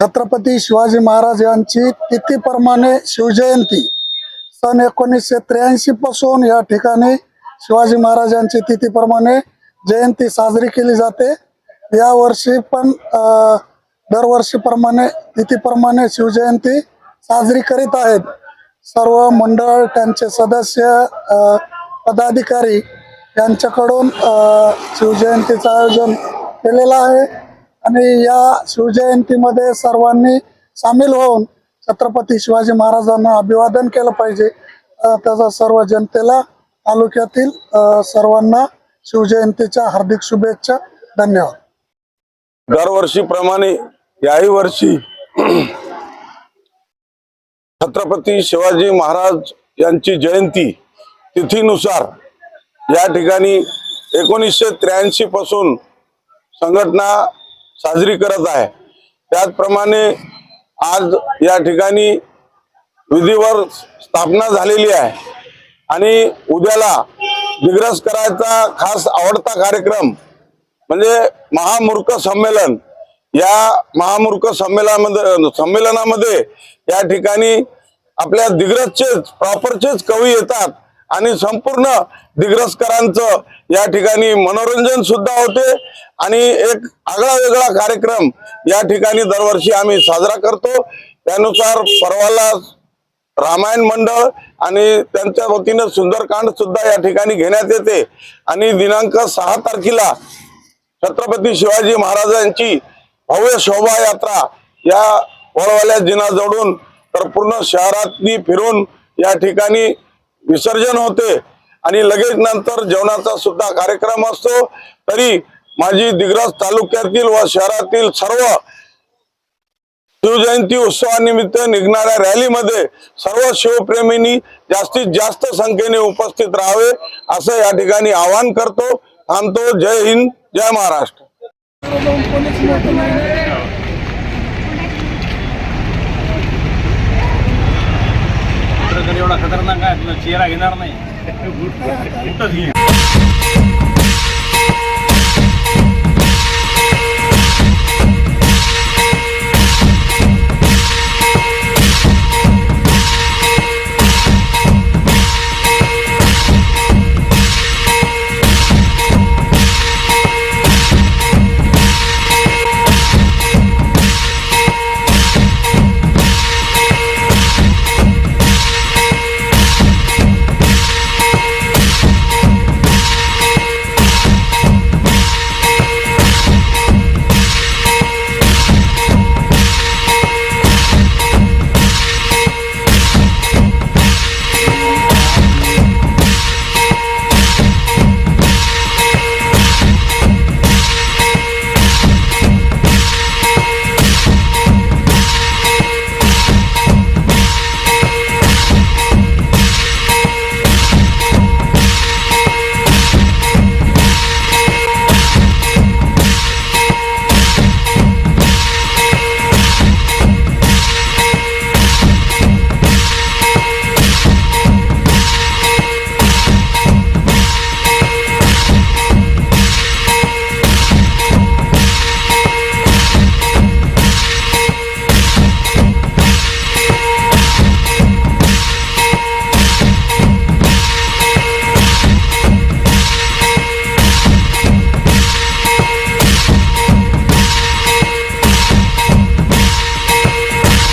छत्रपती शिवाजी महाराज यांची तिथीप्रमाणे शिवजयंती सन 1983 पासून या ठिकाणी शिवाजी महाराजांची तिथीप्रमाणे जयंती साजरी केली जाते। या वर्षी पण दरवर्षीप्रमाणे तिथीप्रमाणे शिवजयंती साजरी करीत आहेत। सर्व मंडळ, त्यांचे सदस्य, पदाधिकारी यांच्याकडून शिवजयंतीचं आयोजन केलेलं आहे आणि या शिवजयंतीमध्ये सर्वांनी सामील होऊन छत्रपती शिवाजी महाराजांना अभिवादन केलं पाहिजे। त्याचा सर्व जनतेला, तालुक्यातील सर्वांना शिवजयंतीच्या हार्दिक शुभेच्छा। धन्यवाद। दरवर्षीप्रमाणे याही वर्षी छत्रपती शिवाजी महाराज यांची जयंती तिथीनुसार या ठिकाणी 1983 पासून संघटना साजरी करत आहे। त्याचप्रमाणे आज या ठिकाणी विधीवर स्थापना झालेली आहे आणि उद्याला दिग्रस करायचा खास आवडता कार्यक्रम म्हणजे महामूर्ख संमेलन। या महामूर्ख संमेलनामध्ये या ठिकाणी आपल्या दिग्रसचेच प्रॉपरचेच कवी येतात आणि संपूर्ण दिग्रसकरांचं या ठिकाणी मनोरंजन सुद्धा होते आणि एक आगळा वेगळा कार्यक्रम या ठिकाणी दरवर्षी आम्ही साजरा करतो। त्यानुसार परवाला रामायण मंडळ आणि त्यांच्या वतीने सुंदरकांड सुद्धा या ठिकाणी घेण्यात येते आणि दिनांक 6 तारखेला छत्रपती शिवाजी महाराजांची भव्य शोभायात्रा या वळवल्या जिना जोडून तर पूर्ण शहरातली फिरून या ठिकाणी विसर्जन होते आणि लगेच नंतर जेवणाचा सुद्धा कार्यक्रम असतो। तरी माझी दिग्रस तालुक्यातील व शहरातील सर्व शिवजयंती उत्सवानिमित्त निघणाऱ्या रॅलीमध्ये सर्व शिवप्रेमींनी जास्तीत जास्त संख्येने उपस्थित राहावे असं या ठिकाणी आवाहन करतो। थांबतो। जय हिंद, जय महाराष्ट्र। एवढा खतरनाक आहे, तुला चेहरा घेणार नाही।